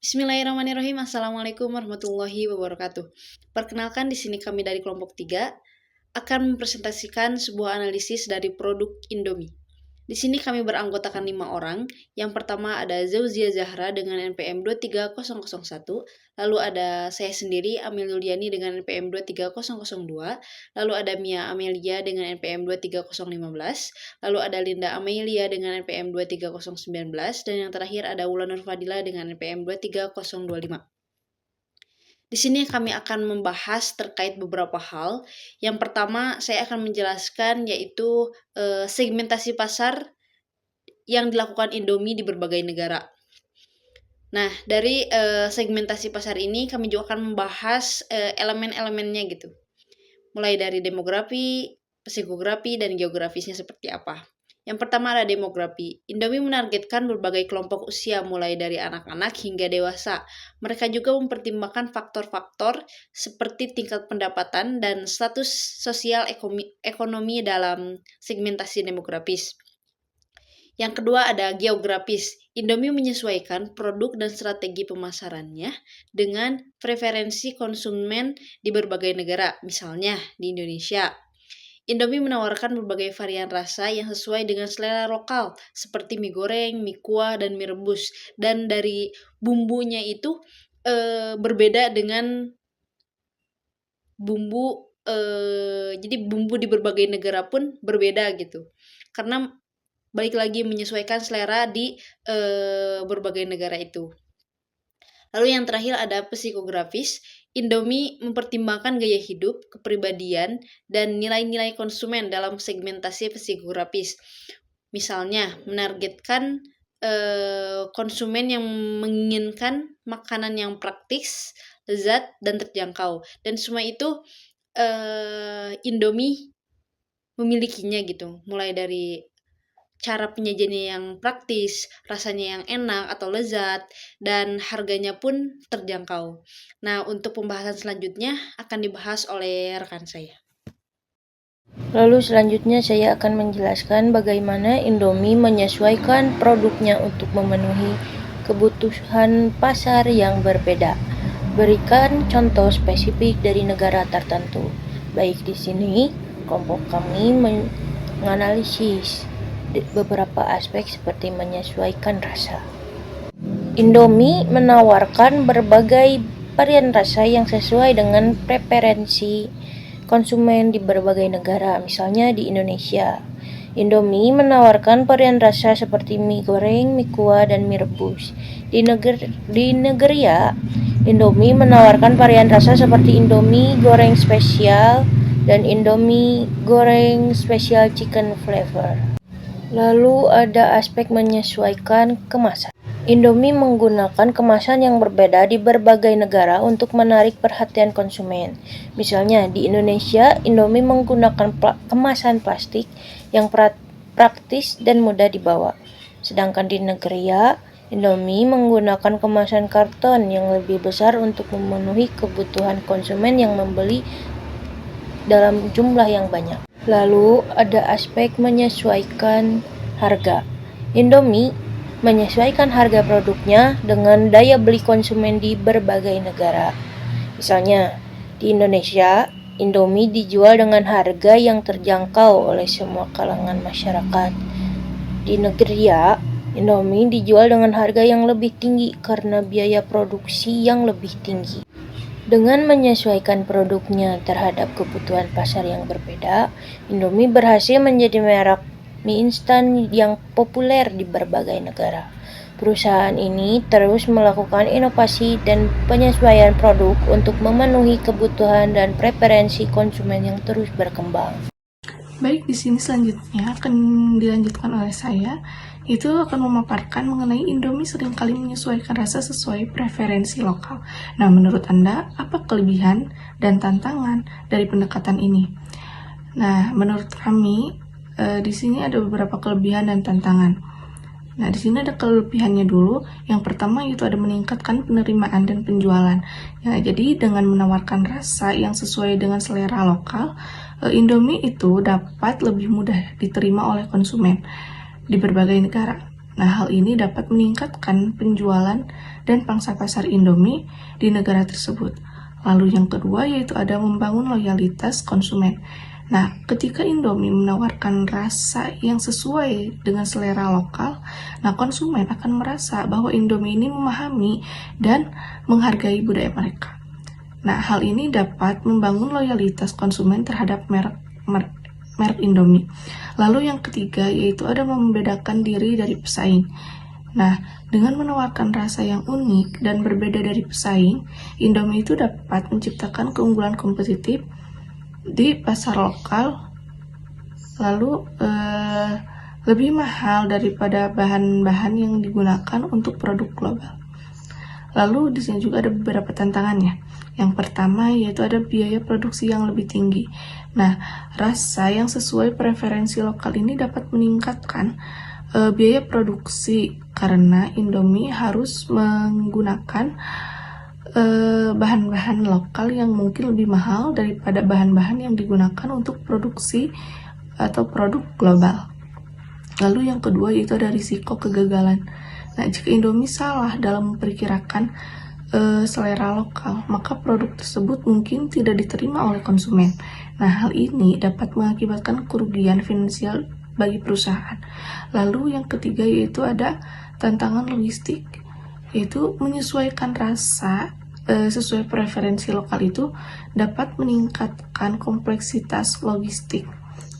Bismillahirrahmanirrahim. Assalamualaikum warahmatullahi wabarakatuh. Perkenalkan, di sini kami dari kelompok 3 akan mempresentasikan sebuah analisis dari produk Indomie. Di sini kami beranggotakan 5 orang. Yang pertama ada Zauzia Zahra dengan NPM 23001, lalu ada saya sendiri Amel Yuliani dengan NPM 23002, lalu ada Mia Amelia dengan NPM 23015, lalu ada Linda Amelia dengan NPM 23019, dan yang terakhir ada Wulan Nurfadila dengan NPM 23025. Di sini kami akan membahas terkait beberapa hal. Yang pertama, saya akan menjelaskan yaitu segmentasi pasar yang dilakukan Indomie di berbagai negara. Nah, dari segmentasi pasar ini kami juga akan membahas elemen-elemennya gitu. Mulai dari demografi, psikografi, dan geografisnya seperti apa. Yang pertama ada demografi. Indomie menargetkan berbagai kelompok usia mulai dari anak-anak hingga dewasa. Mereka juga mempertimbangkan faktor-faktor seperti tingkat pendapatan dan status sosial ekonomi dalam segmentasi demografis. Yang kedua ada geografis. Indomie menyesuaikan produk dan strategi pemasarannya dengan preferensi konsumen di berbagai negara, misalnya di Indonesia. Indomie menawarkan berbagai varian rasa yang sesuai dengan selera lokal, seperti mie goreng, mie kuah, dan mie rebus. Dan dari bumbunya itu berbeda dengan bumbu, jadi bumbu di berbagai negara pun berbeda gitu. Karena balik lagi menyesuaikan selera di berbagai negara itu. Lalu yang terakhir ada psikografis. Indomie mempertimbangkan gaya hidup, kepribadian, dan nilai-nilai konsumen dalam segmentasi psikografis. Misalnya, menargetkan konsumen yang menginginkan makanan yang praktis, lezat, dan terjangkau. Dan semua itu Indomie memilikinya gitu. Mulai dari cara penyajiannya yang praktis, rasanya yang enak atau lezat, dan harganya pun terjangkau. Nah, untuk pembahasan selanjutnya akan dibahas oleh rekan saya. Lalu selanjutnya saya akan menjelaskan bagaimana Indomie menyesuaikan produknya untuk memenuhi kebutuhan pasar yang berbeda. Berikan contoh spesifik dari negara tertentu. Baik, di sini kelompok kami menganalisis beberapa aspek seperti menyesuaikan rasa. Indomie menawarkan berbagai varian rasa yang sesuai dengan preferensi konsumen di berbagai negara, misalnya di Indonesia. Indomie menawarkan varian rasa seperti mie goreng, mie kuah, dan mie rebus. Di Nigeria, Indomie menawarkan varian rasa seperti Indomie goreng spesial dan Indomie goreng spesial chicken flavor. Lalu ada aspek menyesuaikan kemasan. Indomie menggunakan kemasan yang berbeda di berbagai negara untuk menarik perhatian konsumen. Misalnya di Indonesia, Indomie menggunakan kemasan plastik yang praktis dan mudah dibawa. Sedangkan di Nigeria, Indomie menggunakan kemasan karton yang lebih besar untuk memenuhi kebutuhan konsumen yang membeli dalam jumlah yang banyak. Lalu ada aspek menyesuaikan harga. Indomie menyesuaikan harga produknya dengan daya beli konsumen di berbagai negara. Misalnya, di Indonesia, Indomie dijual dengan harga yang terjangkau oleh semua kalangan masyarakat. Di Nigeria, Indomie dijual dengan harga yang lebih tinggi karena biaya produksi yang lebih tinggi. Dengan menyesuaikan produknya terhadap kebutuhan pasar yang berbeda, Indomie berhasil menjadi merek mie instan yang populer di berbagai negara. Perusahaan ini terus melakukan inovasi dan penyesuaian produk untuk memenuhi kebutuhan dan preferensi konsumen yang terus berkembang. Baik, di sini selanjutnya akan dilanjutkan oleh saya. Itu akan memaparkan mengenai Indomie seringkali menyesuaikan rasa sesuai preferensi lokal. Nah, menurut Anda, apa kelebihan dan tantangan dari pendekatan ini? Nah, menurut kami, di sini ada beberapa kelebihan dan tantangan. Nah, di sini ada kelebihannya dulu. Yang pertama itu ada meningkatkan penerimaan dan penjualan. Ya, jadi dengan menawarkan rasa yang sesuai dengan selera lokal, Indomie itu dapat lebih mudah diterima oleh konsumen di berbagai negara. Nah, hal ini dapat meningkatkan penjualan dan pangsa pasar Indomie di negara tersebut. Lalu yang kedua yaitu ada membangun loyalitas konsumen. Nah, ketika Indomie menawarkan rasa yang sesuai dengan selera lokal, nah konsumen akan merasa bahwa Indomie ini memahami dan menghargai budaya mereka. Nah, hal ini dapat membangun loyalitas konsumen terhadap merek Indomie. Lalu yang ketiga yaitu ada membedakan diri dari pesaing. Nah, dengan menawarkan rasa yang unik dan berbeda dari pesaing, Indomie itu dapat menciptakan keunggulan kompetitif di pasar lokal, lalu lebih mahal daripada bahan-bahan yang digunakan untuk produk global. Lalu di sini juga ada beberapa tantangannya. Yang pertama yaitu ada biaya produksi yang lebih tinggi. Nah, rasa yang sesuai preferensi lokal ini dapat meningkatkan biaya produksi karena Indomie harus menggunakan bahan-bahan lokal yang mungkin lebih mahal daripada bahan-bahan yang digunakan untuk produksi atau produk global. Lalu yang kedua yaitu ada risiko kegagalan. Nah, jika Indomie salah dalam memperkirakan selera lokal, maka produk tersebut mungkin tidak diterima oleh konsumen. Nah, hal ini dapat mengakibatkan kerugian finansial bagi perusahaan. Lalu yang ketiga yaitu ada tantangan logistik, yaitu menyesuaikan rasa sesuai preferensi lokal itu dapat meningkatkan kompleksitas logistik.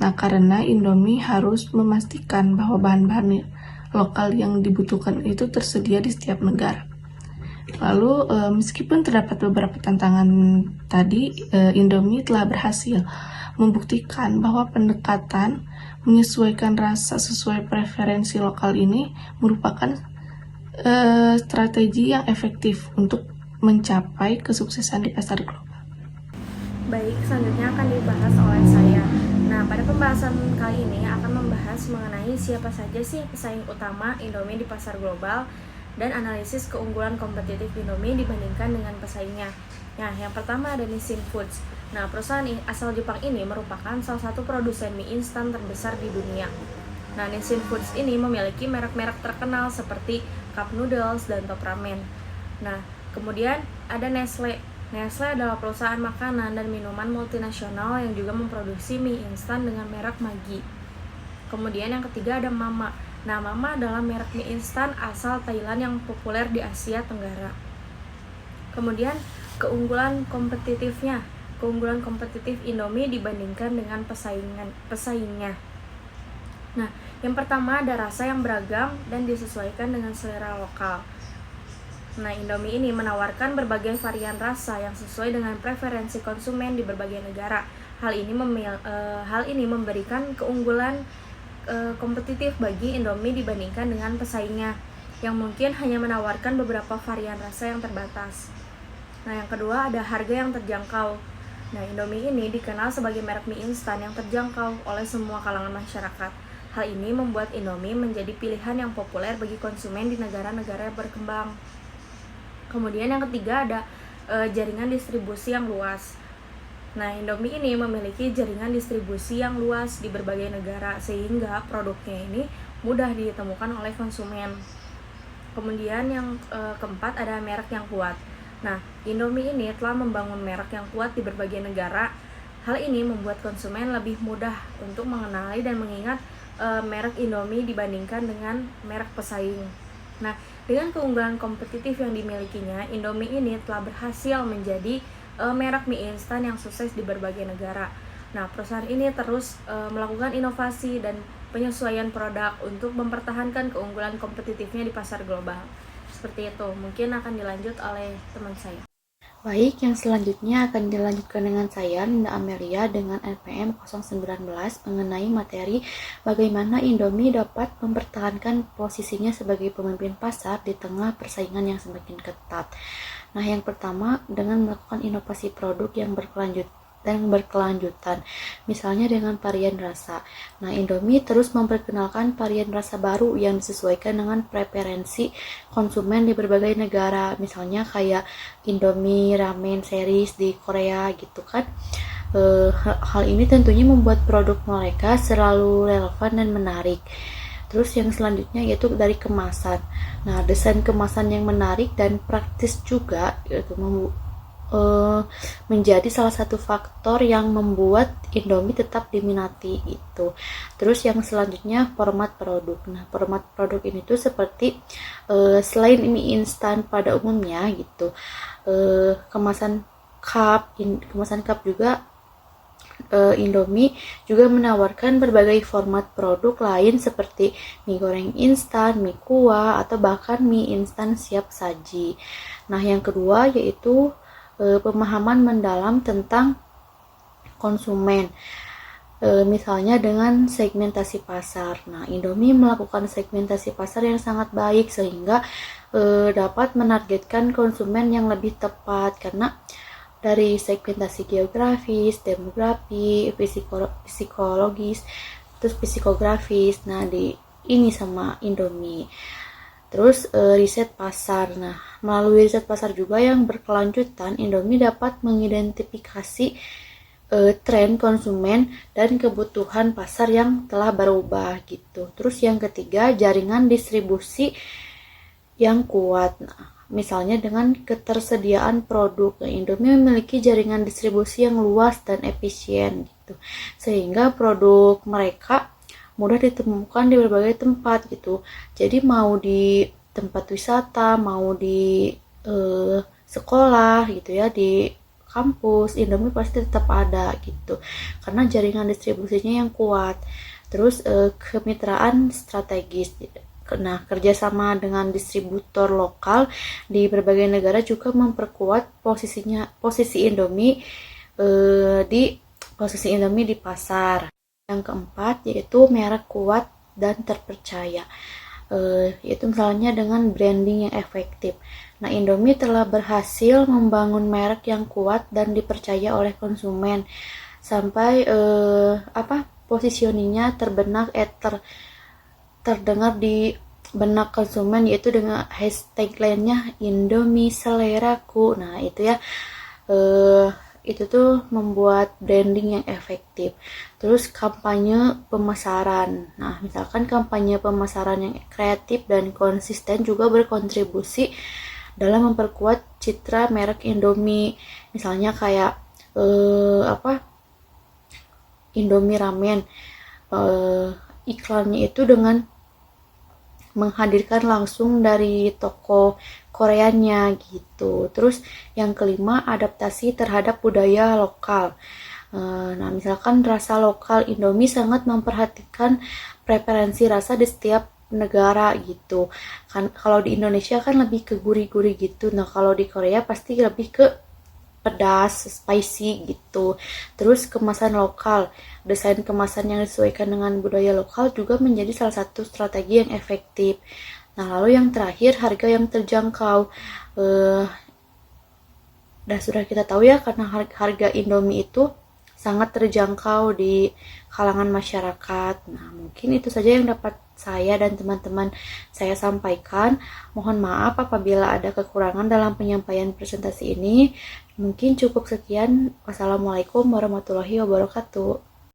Nah, karena Indomie harus memastikan bahwa bahan-bahan lokal yang dibutuhkan itu tersedia di setiap negara. Lalu, meskipun terdapat beberapa tantangan tadi, Indomie telah berhasil membuktikan bahwa pendekatan menyesuaikan rasa sesuai preferensi lokal ini merupakan strategi yang efektif untuk mencapai kesuksesan di pasar global. Baik, selanjutnya akan dibahas oleh saya. Nah, pada pembahasan kali ini akan membahas mengenai siapa saja sih pesaing utama Indomie di pasar global dan analisis keunggulan kompetitif Indomie dibandingkan dengan pesaingnya. Nah, yang pertama ada Nissin Foods. Nah, perusahaan asal Jepang ini merupakan salah satu produsen mie instan terbesar di dunia. Nah, Nissin Foods ini memiliki merek-merek terkenal seperti Cup Noodles dan Top Ramen. Nah, kemudian ada Nestle. Nestle adalah perusahaan makanan dan minuman multinasional yang juga memproduksi mie instan dengan merek Maggi. Kemudian yang ketiga ada Mama. Nah, Mama adalah merek mie instan asal Thailand yang populer di Asia Tenggara. Kemudian keunggulan kompetitif Indomie dibandingkan dengan pesaingnya. Nah, yang pertama ada rasa yang beragam dan disesuaikan dengan selera lokal. Nah, Indomie ini menawarkan berbagai varian rasa yang sesuai dengan preferensi konsumen di berbagai negara. Hal ini memberikan keunggulan kompetitif bagi Indomie dibandingkan dengan pesaingnya yang mungkin hanya menawarkan beberapa varian rasa yang terbatas. Nah, yang kedua ada harga yang terjangkau. Nah, Indomie ini dikenal sebagai merek mie instan yang terjangkau oleh semua kalangan masyarakat. Hal ini membuat Indomie menjadi pilihan yang populer bagi konsumen di negara-negara yang berkembang. Kemudian yang ketiga ada jaringan distribusi yang luas. Nah, Indomie ini memiliki jaringan distribusi yang luas di berbagai negara sehingga produknya ini mudah ditemukan oleh konsumen. Kemudian yang keempat ada merek yang kuat. Nah, Indomie ini telah membangun merek yang kuat di berbagai negara. Hal ini membuat konsumen lebih mudah untuk mengenali dan mengingat merek Indomie dibandingkan dengan merek pesaing. Nah, dengan keunggulan kompetitif yang dimilikinya, Indomie ini telah berhasil menjadi merek mie instan yang sukses di berbagai negara. Nah, perusahaan ini terus melakukan inovasi dan penyesuaian produk untuk mempertahankan keunggulan kompetitifnya di pasar global. Seperti itu, mungkin akan dilanjut oleh teman saya. Baik, yang selanjutnya akan dilanjutkan dengan saya, Linda Amelia, dengan NPM 019 mengenai materi bagaimana Indomie dapat mempertahankan posisinya sebagai pemimpin pasar di tengah persaingan yang semakin ketat. Nah, yang pertama, dengan melakukan inovasi produk yang berkelanjutan, misalnya dengan varian rasa. Nah, Indomie terus memperkenalkan varian rasa baru yang disesuaikan dengan preferensi konsumen di berbagai negara, misalnya kayak Indomie Ramen series di Korea gitu kan. Hal ini tentunya membuat produk mereka selalu relevan dan menarik. Terus yang selanjutnya yaitu dari kemasan. Nah, desain kemasan yang menarik dan praktis juga yaitu menjadi salah satu faktor yang membuat Indomie tetap diminati itu. Terus yang selanjutnya format produk. Nah, format produk ini tuh seperti selain mie instan pada umumnya gitu, kemasan cup juga Indomie juga menawarkan berbagai format produk lain seperti mie goreng instan, mie kuah, atau bahkan mie instan siap saji. Nah, yang kedua yaitu pemahaman mendalam tentang konsumen. Misalnya dengan segmentasi pasar. Nah, Indomie melakukan segmentasi pasar yang sangat baik sehingga dapat menargetkan konsumen yang lebih tepat karena dari segmentasi geografis, demografi, psikologis, terus psikografis. Nah, ini sama Indomie. Terus riset pasar. Nah, melalui riset pasar juga yang berkelanjutan, Indomie dapat mengidentifikasi tren konsumen dan kebutuhan pasar yang telah berubah gitu. Terus yang ketiga, jaringan distribusi yang kuat. Nah, misalnya dengan ketersediaan produk. Nah, Indomie memiliki jaringan distribusi yang luas dan efisien gitu. Sehingga produk mereka mudah ditemukan di berbagai tempat gitu. Jadi mau di tempat wisata, mau di sekolah gitu ya, di kampus, Indomie pasti tetap ada gitu. Karena jaringan distribusinya yang kuat. Terus kemitraan strategis gitu. Nah, kerjasama dengan distributor lokal di berbagai negara juga memperkuat posisi Indomie di pasar. Yang keempat yaitu merek kuat dan terpercaya, yaitu misalnya dengan branding yang efektif. Nah, Indomie telah berhasil membangun merek yang kuat dan dipercaya oleh konsumen sampai positioningnya terdengar di benak konsumen, yaitu dengan hashtag lainnya Indomie seleraku. Nah, itu ya, itu tuh membuat branding yang efektif. Terus kampanye pemasaran. Nah, misalkan kampanye pemasaran yang kreatif dan konsisten juga berkontribusi dalam memperkuat citra merek Indomie. Misalnya kayak Indomie ramen. Iklannya itu dengan menghadirkan langsung dari toko Koreanya gitu. Terus yang kelima, adaptasi terhadap budaya lokal. Nah, misalkan rasa lokal, Indomie sangat memperhatikan preferensi rasa di setiap negara gitu. Kan kalau di Indonesia kan lebih ke gurih-gurih gitu. Nah, kalau di Korea pasti lebih ke pedas, spicy gitu. Terus kemasan lokal, desain kemasan yang disesuaikan dengan budaya lokal juga menjadi salah satu strategi yang efektif. Nah, lalu yang terakhir, harga yang terjangkau. Dan sudah kita tahu ya, karena harga Indomie itu sangat terjangkau di kalangan masyarakat. Nah, mungkin itu saja yang dapat saya dan teman-teman saya sampaikan. Mohon maaf apabila ada kekurangan dalam penyampaian presentasi ini. Mungkin cukup sekian. Wassalamualaikum warahmatullahi wabarakatuh.